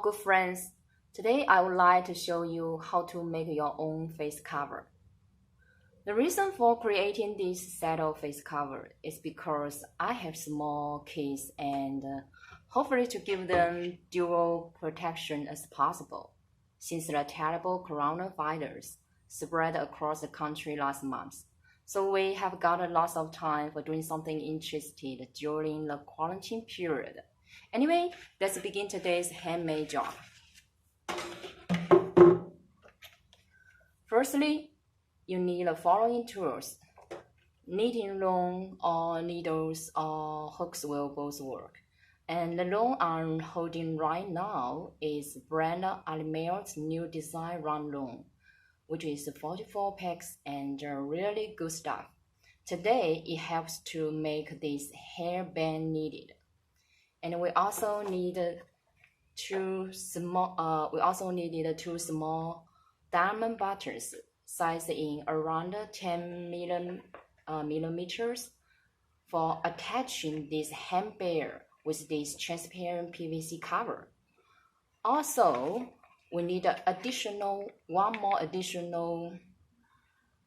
all good friends. Today I would like to show you how to make your own face cover. The reason for creating this set of face cover is because I have small kids and hopefully to give them dual protection as possible since the terrible coronavirus spread across the country last month. So we have got a lot of time for doing something interesting during the quarantine period. Anyway, let's begin today's handmade job. Firstly, you need the following tools. Knitting loom or needles or hooks will both work. And the loom I'm holding right now is Brand ALIMELT's new design round loom, which is 44 packs and really good stuff. Today, it helps to make this hairband needed. And we also needed two small diamond buttons sized in around 10 millimeters for attaching this handbag with this transparent PVC cover. Also, we need one more additional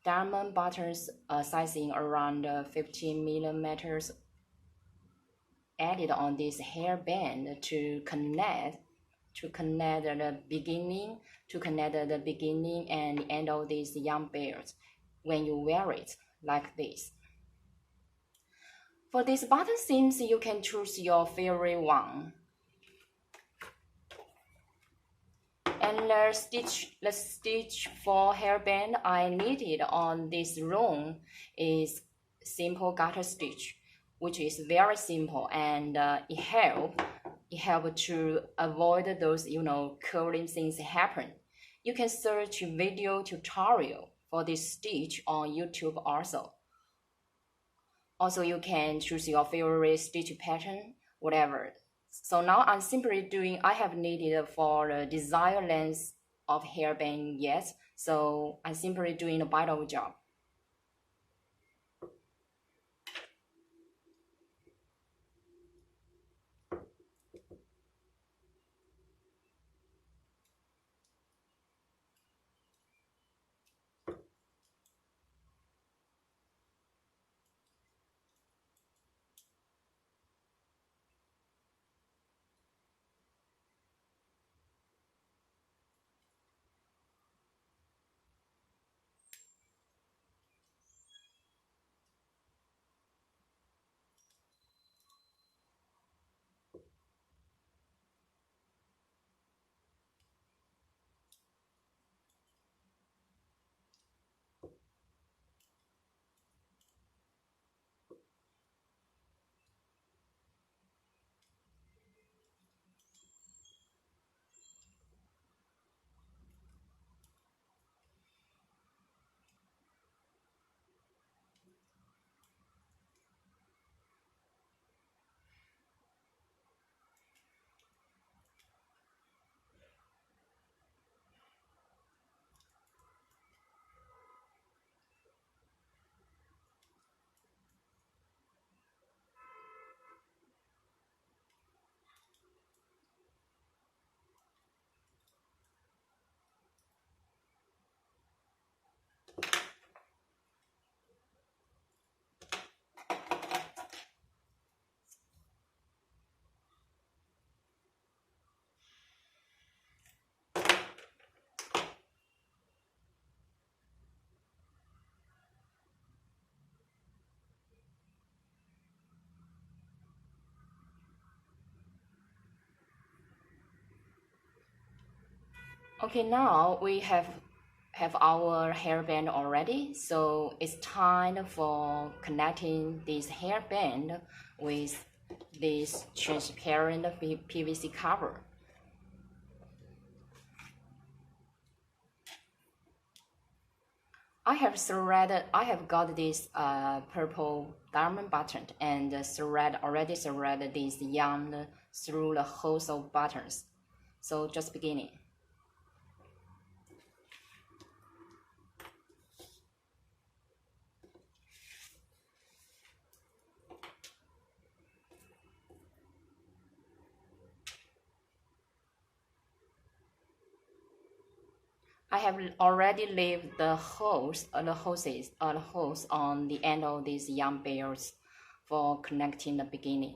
diamond buttons sized in around 15 millimeters added on this hairband to connect the beginning and the end of these young bears when you wear it like this. For these button seams, you can choose your favorite one. And the stitch for hairband I needed on this loom is simple garter stitch, which is very simple, and it helps to avoid those curling things happen. You can search video tutorial for this stitch on YouTube also. Also, you can choose your favorite stitch pattern, whatever. So now I have knitted for the desired length of hairband yet, so I'm simply doing a bite of job. Okay, now we have our hairband already, so it's time for connecting this hairband with this transparent PVC cover. I have got this purple diamond button and already threaded this yarn through the holes of buttons. So just beginning. I have already left the holes on the end of these yarn bales for connecting the beginning.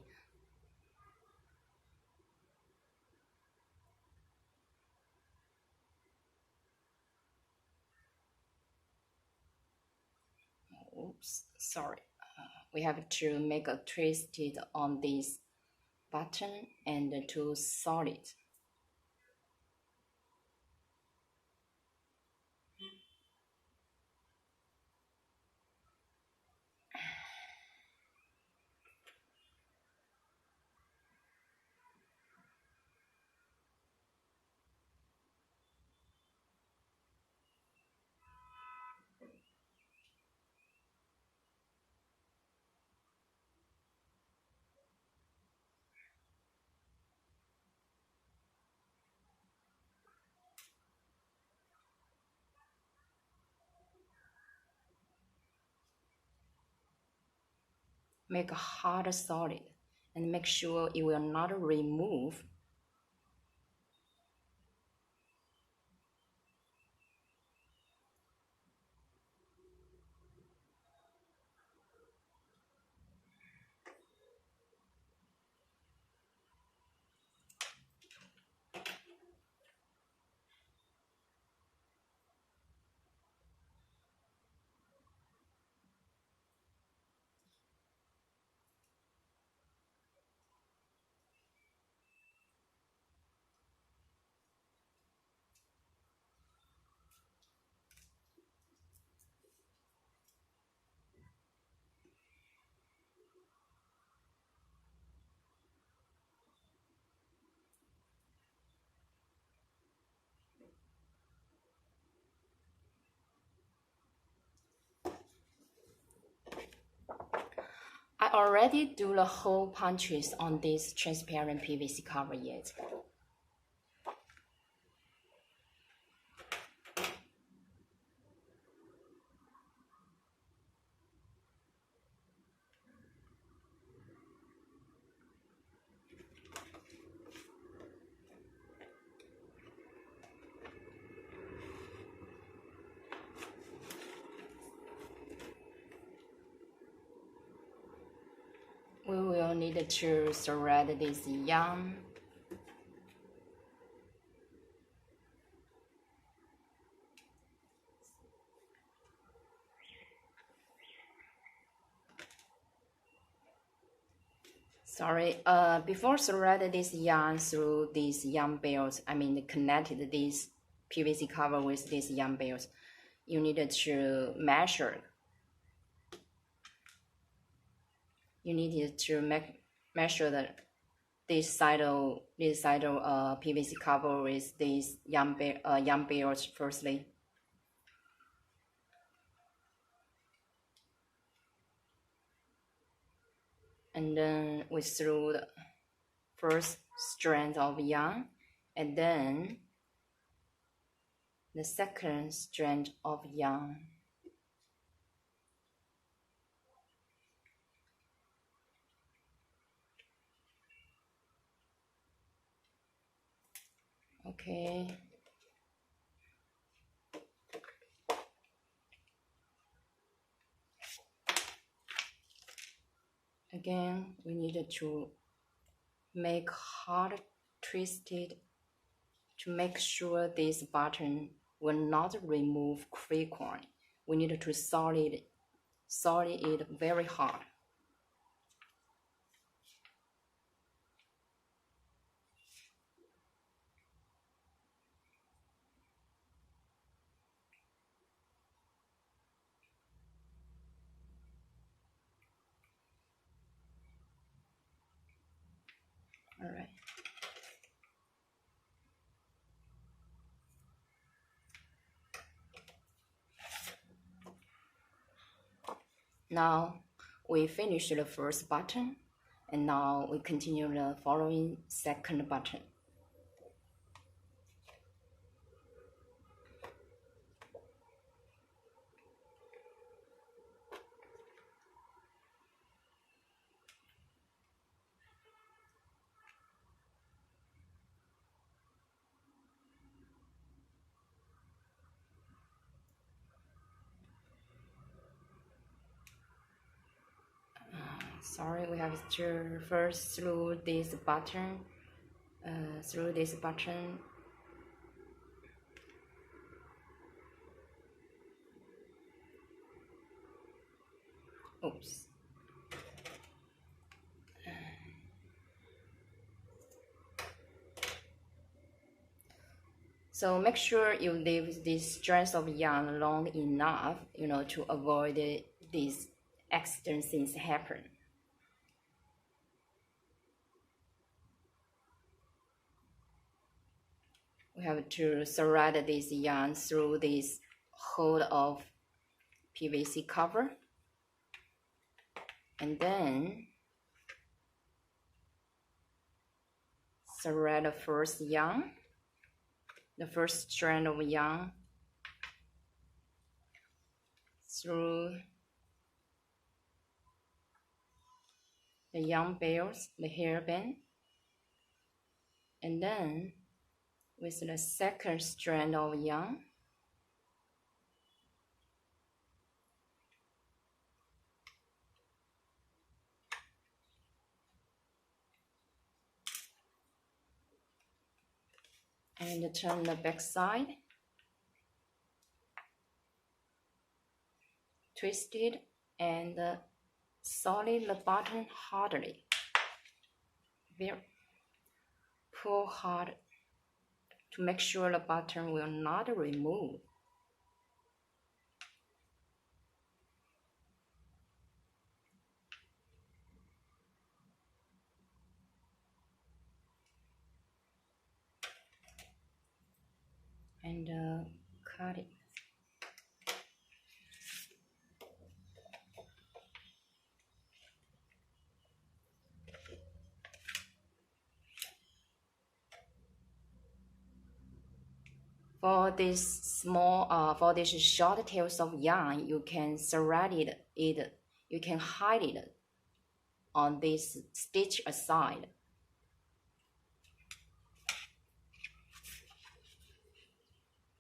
Oops, sorry. We have to make a twisted on this button and to solid it. Make a hard solid and make sure it will not remove. I already do the hole punches on this transparent PVC cover yet. We will need to thread this yarn. Sorry, before thread this yarn through these yarn bales, connected this PVC cover with these yarn bales, you need to measure. You need to measure this side of PVC cover with these yarn bales firstly. And then we threw the first strand of yarn, and then the second strand of yarn. Okay. Again, we needed to make hard twisted to make sure this button will not remove frequently. We need to solid it very hard. All right. Now we finished the first button, and now we continue the following second button. sorry, we have to first through this button, oops. So make sure you leave this strand of yarn long enough, to avoid these accident things happen. We have to thread this yarn through this hole of PVC cover, and then thread the first yarn, the first strand of yarn through the yarn bells, the hairband, and then with the second strand of yarn, and turn the back side, twist it, and solid the button hardly. Pull hard to make sure the button will not remove. And cut it. For this short tails of yarn, you can thread it. You can hide it on this stitch aside.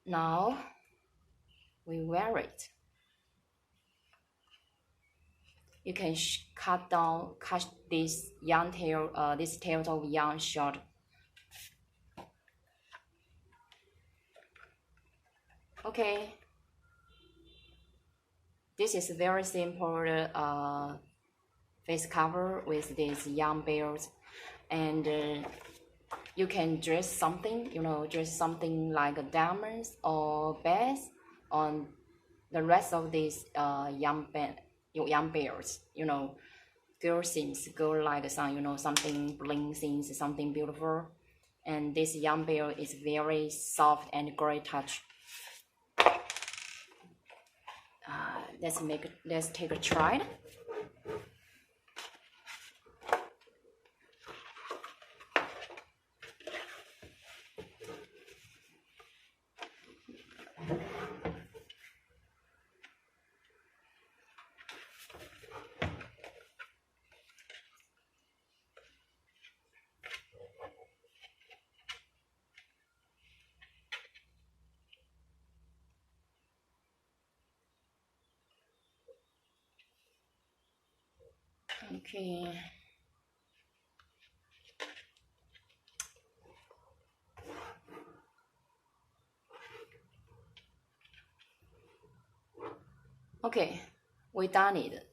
Now we wear it. You can cut this yarn tail, this tails of yarn short. Okay, this is very simple face cover with these yarn bells, and you can dress something, dress something like diamonds or beads on the rest of these yarn bells. Girl things, girl like some, something bling things, something beautiful, and this yarn bell is very soft and great touch. Let's take a try. Okay. Okay, we done it.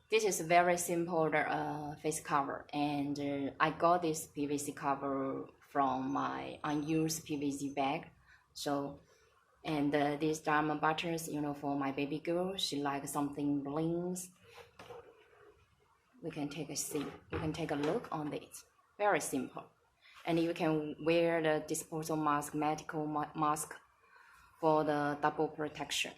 This is very simple face cover, and I got this PVC cover from my unused PVC bag. So, and these diamond buttons, for my baby girl, she likes something blings. We can take a see. You can take a look on this. Very simple, and you can wear the disposal mask, medical mask, for the double protection.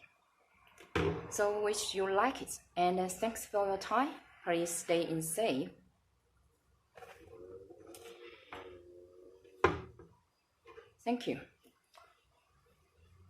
So wish you like it, and thanks for your time. Please stay in safe. Thank you.